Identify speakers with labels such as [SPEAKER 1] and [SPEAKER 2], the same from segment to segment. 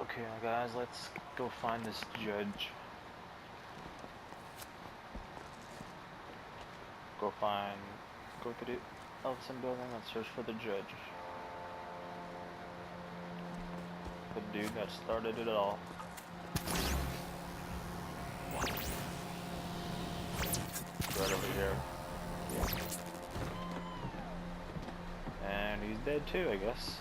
[SPEAKER 1] Okay, guys, let's go find this judge. Go to the Ellison building and search for the judge. The dude that started it all. Right over here. And he's dead too, I guess.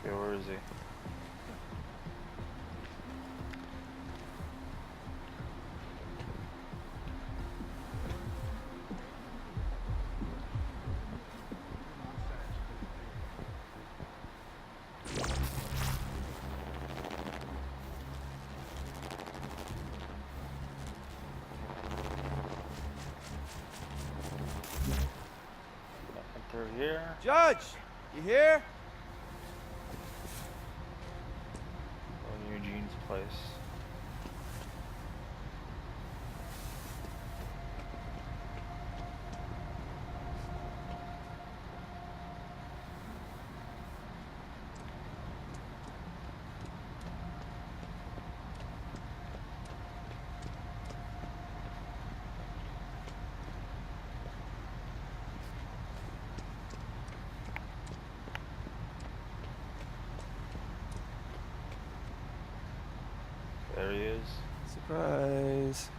[SPEAKER 1] Okay, where is he? Enter here.
[SPEAKER 2] Judge, you here?
[SPEAKER 1] Going to Eugene's place. There he is.
[SPEAKER 2] Surprise.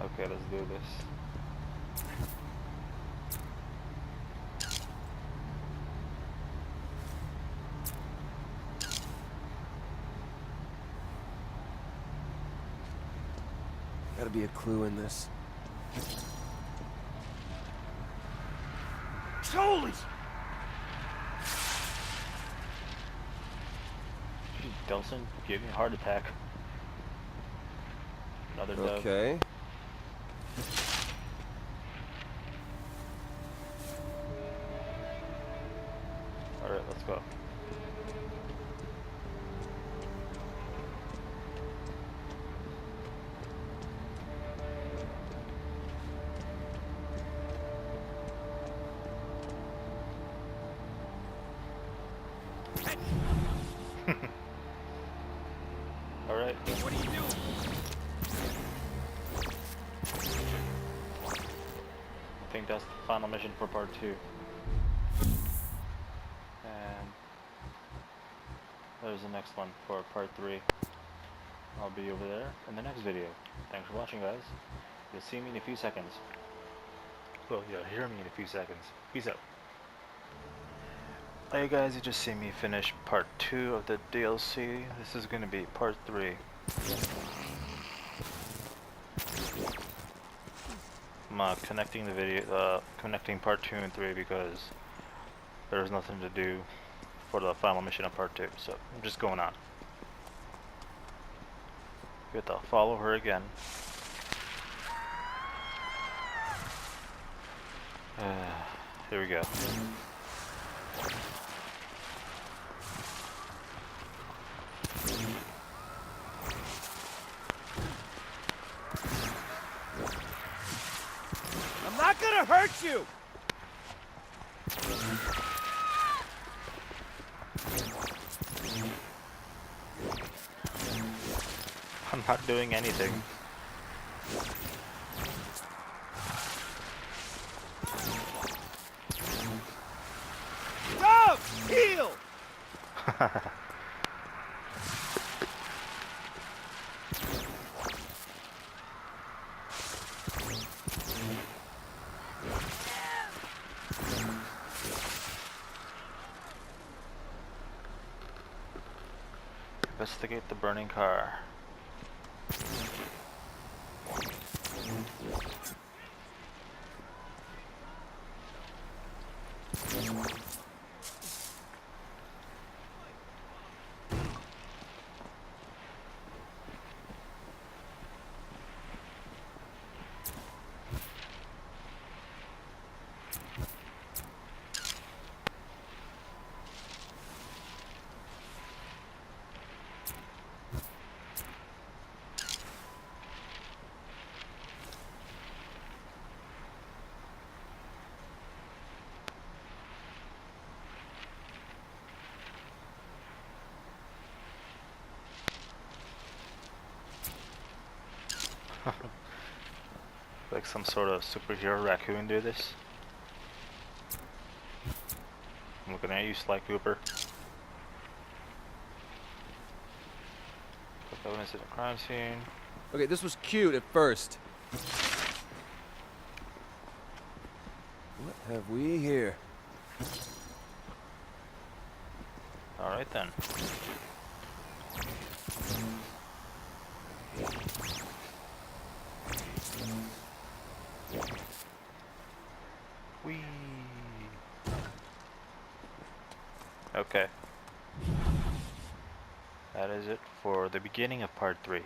[SPEAKER 1] Okay, let's do this.
[SPEAKER 2] Gotta be a clue in this. Holy!
[SPEAKER 1] Delson, give me a heart attack. Another dove.
[SPEAKER 2] Okay.
[SPEAKER 1] Alright, let's go. Alright.
[SPEAKER 2] What are you doing?
[SPEAKER 1] I think that's the final mission for part 2. And there's the next one for part 3. I'll be over there in the next video. Thanks for watching, guys. You'll see me in a few seconds. Well, you'll hear me in a few seconds. Peace out. Hey guys, you just see me finish part 2 of the DLC. This is going to be part 3. I'm connecting the video, connecting part 2 and 3 because there's nothing to do for the final mission of part 2. So I'm just going on. You have to follow her again. Here we go.
[SPEAKER 2] I'm not gonna hurt you!
[SPEAKER 1] I'm not doing anything.
[SPEAKER 2] Stop! Heal!
[SPEAKER 1] Investigate the burning car. like some sort of superhero raccoon do this. I'm looking at you, Sly Cooper. Evidence at a crime scene.
[SPEAKER 2] Okay, this was cute at first. What have we here?
[SPEAKER 1] Alright then. Whee! Okay. That is it for the beginning of part 3.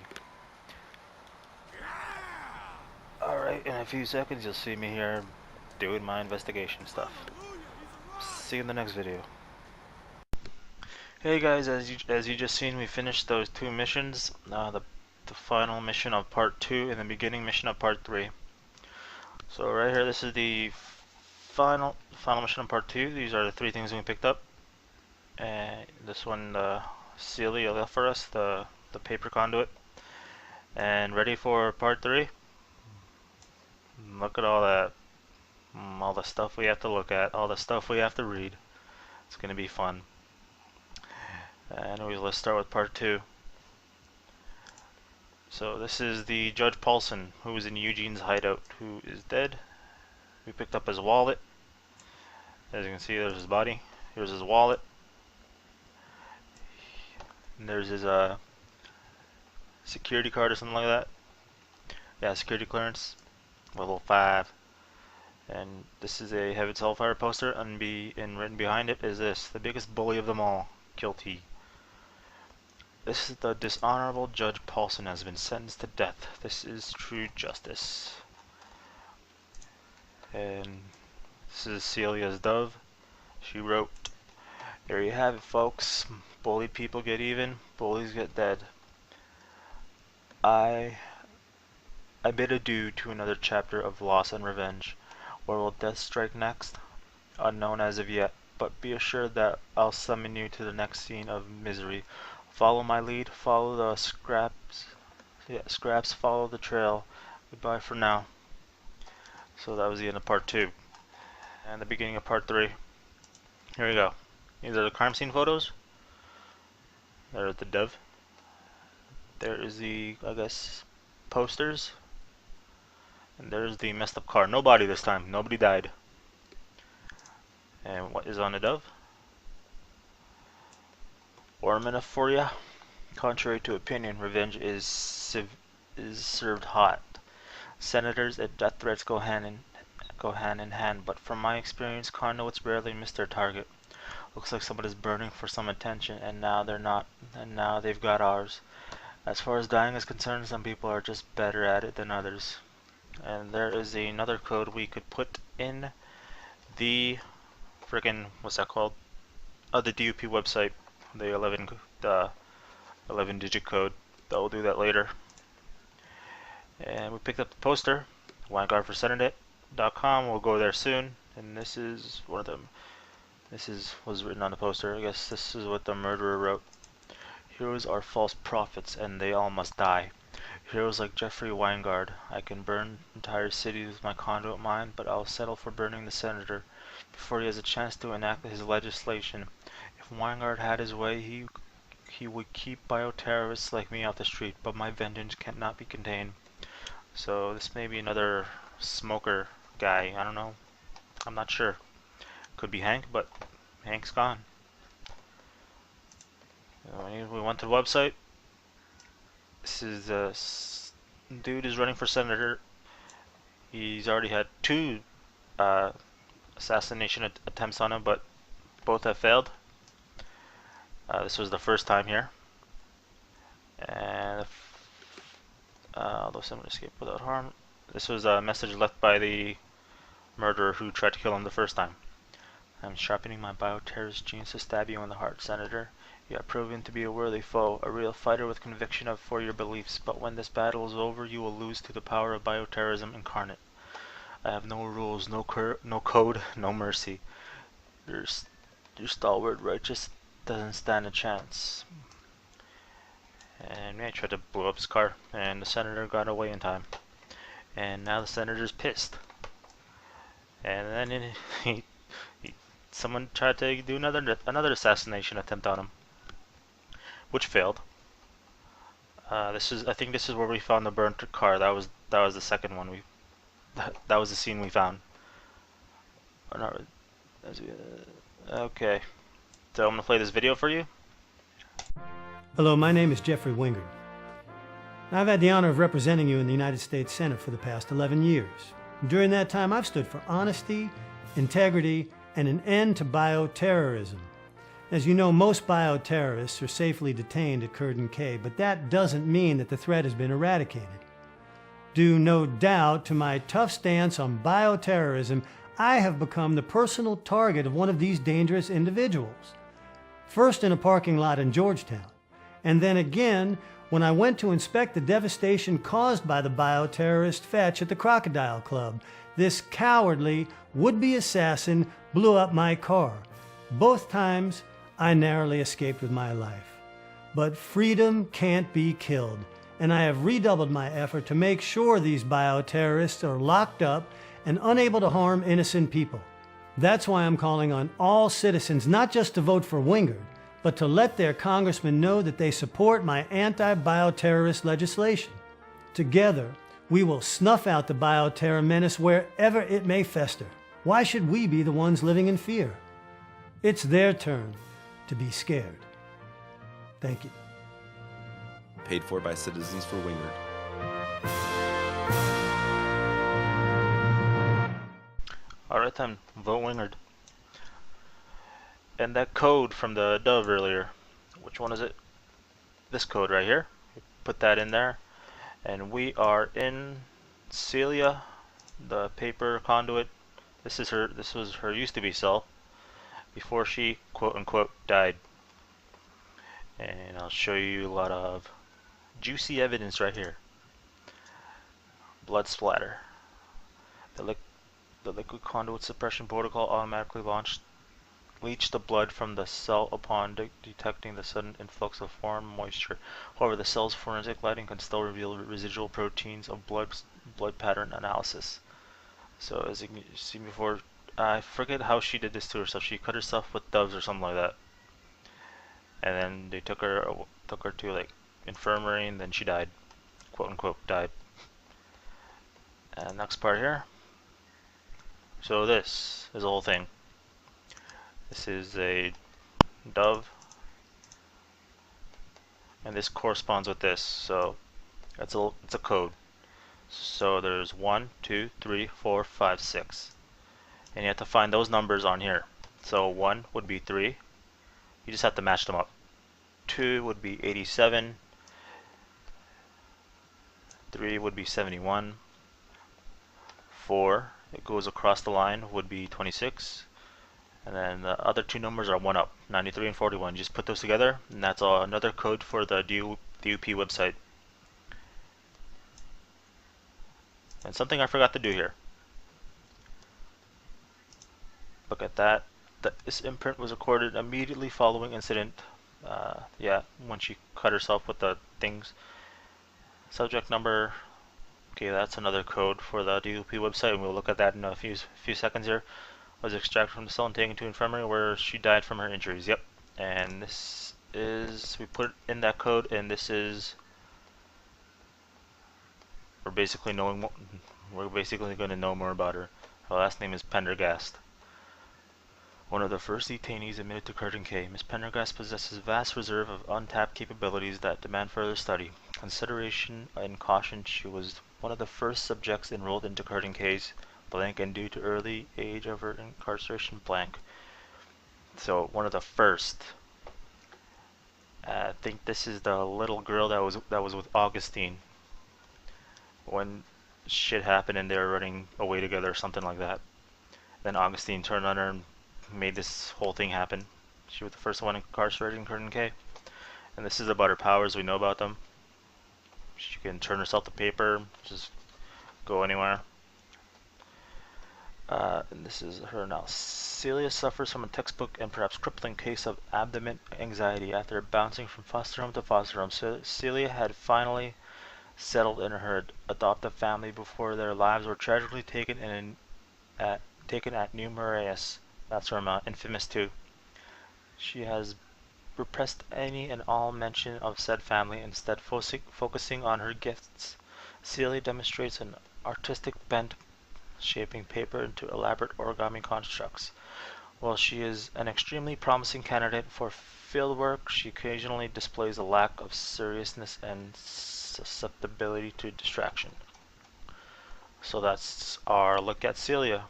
[SPEAKER 1] Alright, in a few seconds you'll see me here doing my investigation stuff. See you in the next video. Hey guys, as you just seen, we finished those 2 missions. The final mission of part 2 and the beginning mission of part 3. So right here, this is the final mission of part 2. These are the 3 things we picked up. And this one, Celia left for us, the paper conduit. And ready for part 3? Look at all that. All the stuff we have to look at, all the stuff we have to read. It's gonna be fun. Anyways, let's start with part 2. So this is the Judge Paulson, who was in Eugene's hideout, who is dead. We picked up his wallet. As you can see, there's his body. Here's his wallet. And there's his security card or something like that. Yeah, security clearance, level 5. And this is a Heaven's Hellfire poster, and written behind it is this: the biggest bully of them all, guilty. This is the dishonorable Judge Paulson has been sentenced to death. This is true justice. And this is Celia's dove. She wrote, "There you have it, folks. Bullied people get even, bullies get dead. I bid adieu to another chapter of loss and revenge. Where will death strike next? Unknown as of yet, but be assured that I'll summon you to the next scene of misery. Follow my lead, follow the scraps. Yeah, scraps, follow the trail. Goodbye for now." So that was the end of part 2. And the beginning of part 3. Here we go. These are the crime scene photos. There's the dove. There is the, I guess, posters. And there's the messed up car. No body this time. Nobody died. And what is on the dove? Ornament for ya. Contrary to opinion, revenge is served hot. Senators and death threats go hand in hand, but from my experience, conduits rarely miss their target. Looks like somebody's burning for some attention, and now they're not, and now they've got ours. As far as dying is concerned, some people are just better at it than others. And there is another code we could put in the friggin', what's that called? Oh, the DUP website, the 11 digit code. We'll do that later. And we picked up the poster, Winegard4Senator.com. We'll go there soon. And this is one of them. Was written on the poster. I guess this is what the murderer wrote. Heroes are false prophets, and they all must die. Heroes like Jeffrey Winegard. I can burn entire cities with my conduit mine, but I'll settle for burning the senator before he has a chance to enact his legislation. If Winegard had his way, he would keep bioterrorists like me off the street, but my vengeance cannot be contained. So this may be another smoker guy. I don't know. I'm not sure. Could be Hank, but Hank's gone. We went to the website. This is dude is running for senator. He's already had 2 assassination attempts on him, but both have failed. This was the first time here. And although someone escaped without harm. This was a message left by the murderer who tried to kill him the first time. I'm sharpening my bioterrorist genes to stab you in the heart, Senator. You have proven to be a worthy foe, a real fighter with conviction for your beliefs, but when this battle is over, you will lose to the power of bioterrorism incarnate. I have no rules, no code, no mercy. Your stalwart righteous doesn't stand a chance. And I tried to blow up his car, and the senator got away in time. and now the senator's pissed. And then someone tried to do another assassination attempt on him, which failed. I think this is where we found the burnt car. That was the second one. That was the scene we found. Or not, okay, so I'm gonna play this video for you.
[SPEAKER 3] Hello, my name is Jeffrey Winegard. I've had the honor of representing you in the United States Senate for the past 11 years. During that time, I've stood for honesty, integrity, and an end to bioterrorism. As you know, most bioterrorists are safely detained at Curtin Cay, but that doesn't mean that the threat has been eradicated. Due no doubt to my tough stance on bioterrorism, I have become the personal target of one of these dangerous individuals. First in a parking lot in Georgetown, and then again when I went to inspect the devastation caused by the bioterrorist fetch at the Crocodile Club. This cowardly would-be assassin blew up my car. Both times, I narrowly escaped with my life. But freedom can't be killed, and I have redoubled my effort to make sure these bioterrorists are locked up and unable to harm innocent people. That's why I'm calling on all citizens not just to vote for Winegard, but to let their congressmen know that they support my anti-bioterrorist legislation. Together, we will snuff out the bioterror menace wherever it may fester. Why should we be the ones living in fear? It's their turn to be scared. Thank you.
[SPEAKER 4] Paid for by Citizens for Winegard.
[SPEAKER 1] Alright then, vote Winegard. And that code from the dove earlier, which one is it? This code right here. Put that in there. And we are in Celia, the paper conduit. This was her used to be cell before she quote unquote died. And I'll show you a lot of juicy evidence right here. Blood splatter. The liquid conduit suppression protocol automatically leached the blood from the cell upon detecting the sudden influx of foreign moisture. However, the cell's forensic lighting can still reveal residual proteins of blood pattern analysis. So as you can see before, I forget how she did this to herself. She cut herself with doves or something like that, and then they took her to like infirmary, and then she died, quote unquote died. And next part here. So this is the whole thing. This is a dove, and this corresponds with this. So it's a code. So there's 1, 2, 3, 4, 5, 6, and you have to find those numbers on here. So 1 would be 3. You just have to match them up. 2 would be 87. 3 would be 71. 4, it goes across the line, would be 26. And then the other two numbers are 1 up, 93 and 41. You just put those together, and that's another code for the DUP website. And something I forgot to do here. Look at that. This imprint was recorded immediately following incident. Yeah, when she cut herself with the things. Subject number. Okay, that's another code for the DUP website, and we'll look at that in a few seconds here. Was extracted from the cell and taken to infirmary where she died from her injuries. Yep. And this is, we put in that code, and this is, we're basically going to know more about her. Her last name is Pendergast. One of the first detainees admitted to Curtin Cay, Ms. Pendergast possesses a vast reserve of untapped capabilities that demand further study, consideration, and caution. She was one of the first subjects enrolled into Curtin Cay's blank, and due to early age of her incarceration blank. So one of the first. I think this is the little girl that was with Augustine when shit happened and they were running away together or something like that. Then Augustine turned on her and made this whole thing happen. She was the first one incarcerated in Curtin Cay. And this is about her powers. We know about them. She can turn herself to paper, just go anywhere. And this is her now. Celia suffers from a textbook and perhaps crippling case of abdomen anxiety after bouncing from foster home to foster home. So Celia had finally settled in her adoptive family before their lives were tragically taken at New Marias. That's from Infamous 2. She has repressed any and all mention of said family, instead focusing on her gifts. Celia demonstrates an artistic bent, shaping paper into elaborate origami constructs. While she is an extremely promising candidate for fieldwork, she occasionally displays a lack of seriousness and susceptibility to distraction. So that's our look at Celia.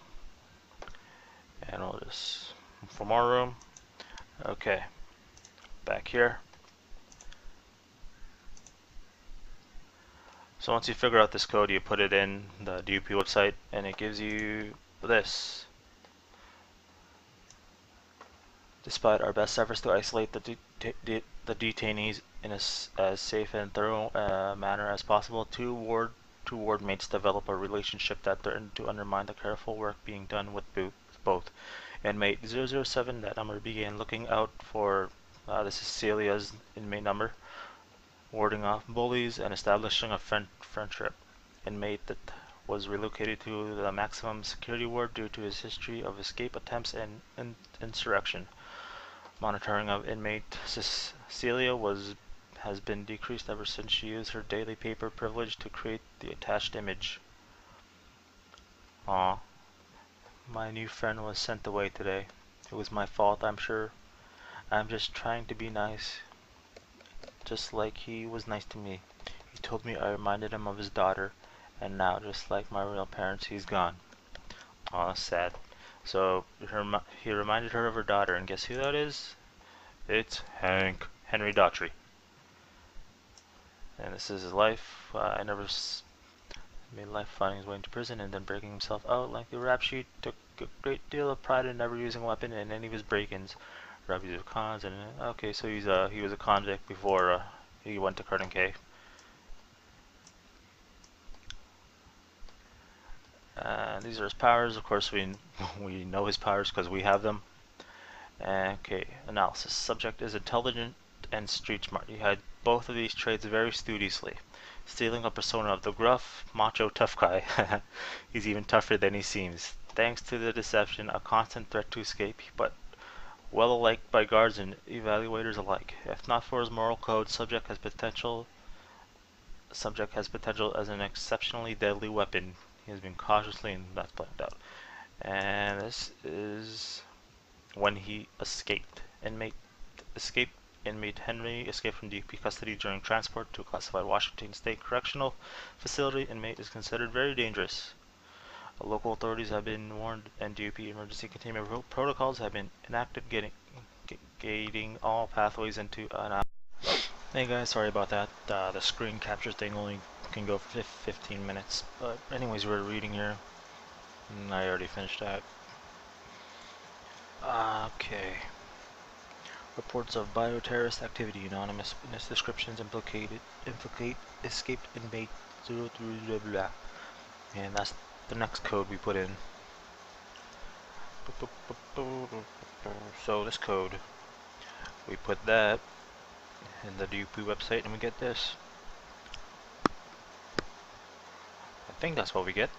[SPEAKER 1] And we'll just, for more room. Okay, back here. So once you figure out this code, you put it in the DUP website, and it gives you this. Despite our best efforts to isolate the detainees in as safe and thorough manner as possible, two ward mates develop a relationship that threatened to undermine the careful work being done with both. Inmate 007, that number, began looking out for, this is Celia's inmate number, warding off bullies and establishing a friendship. Inmate that was relocated to the maximum security ward due to his history of escape attempts and insurrection. Monitoring of inmate Celia has been decreased ever since she used her daily paper privilege to create the attached image. Aw. My new friend was sent away today. It was my fault, I'm sure. I'm just trying to be nice. Just like he was nice to me. He told me I reminded him of his daughter, and now, just like my real parents, he's gone. Aw, that's sad. So, he reminded her of her daughter, and guess who that is? It's Henry Daughtry. And this is his life. I never made life finding his way into prison and then breaking himself out like the rap sheet. Took a great deal of pride in never using a weapon in any of his break-ins. Robberies of cons, and okay, so he was a convict before he went to Curtin K. These are his powers. Of course, we know his powers because we have them. Okay, analysis. Subject is intelligent and street smart. He had both of these traits very studiously, stealing a persona of the gruff, macho tough guy. He's even tougher than he seems, thanks to the deception, a constant threat to escape, but well liked by guards and evaluators alike. If not for his moral code, subject has potential as an exceptionally deadly weapon. He has been cautiously, and that's blanked out. And this is when he escaped. Inmate Henry escaped from DP custody during transport to a classified Washington State Correctional Facility. Inmate is considered very dangerous. Local authorities have been warned, and DUP emergency containment protocols have been enacted, gating all pathways into an out. Hey guys, sorry about that. The screen capture thing only can go for 15 minutes. But anyways, we're reading here. I already finished that. Okay. Reports of bioterrorist activity. Anonymous witness descriptions implicate escaped inmate 0 through blah blah. And that's the next code we put in. So this code, we put that in the DUP website and we get this. I think that's what we get.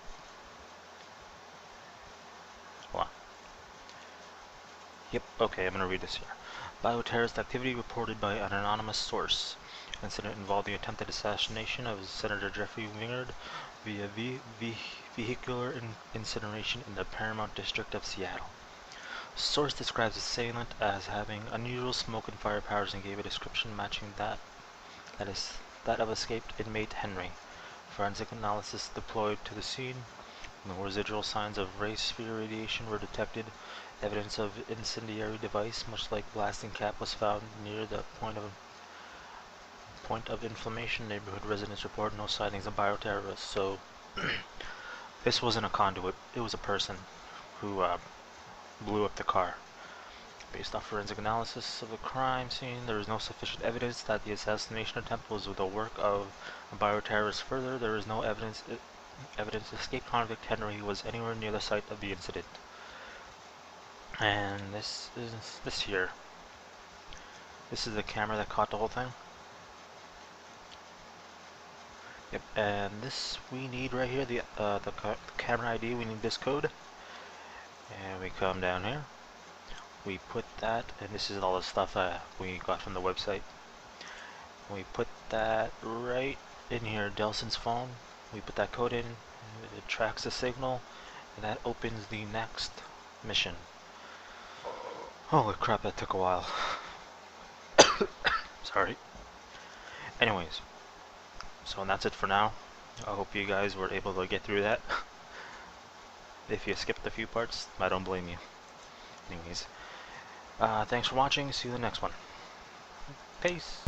[SPEAKER 1] Hold on. Yep, okay, I'm gonna read this here. Bioterrorist activity reported by an anonymous source. Incident involved the attempted assassination of Senator Jeffrey Winegard via vehicular incineration in the Paramount District of Seattle. Source describes assailant as having unusual smoke and fire powers and gave a description matching that of escaped inmate Henry. Forensic analysis deployed to the scene. No residual signs of ray-sphere radiation were detected. Evidence of incendiary device, much like blasting cap, was found near the point of inflammation. Neighborhood residents report no sightings of bioterrorists. So this wasn't a conduit; it was a person who blew up the car. Based off forensic analysis of the crime scene, there is no sufficient evidence that the assassination attempt was the work of a bioterrorist. Further, there is no evidence escaped convict Henry was anywhere near the site of the incident. And this is this here. This is the camera that caught the whole thing. Yep, and this we need right here, the camera ID, we need this code. And we come down here. We put that, and this is all the stuff we got from the website. We put that right in here, Delson's phone. We put that code in, it tracks the signal, and that opens the next mission. Holy crap, that took a while. Sorry. Anyways, so that's it for now. I hope you guys were able to get through that. If you skipped a few parts, I don't blame you. Anyways, thanks for watching. See you in the next one. Peace.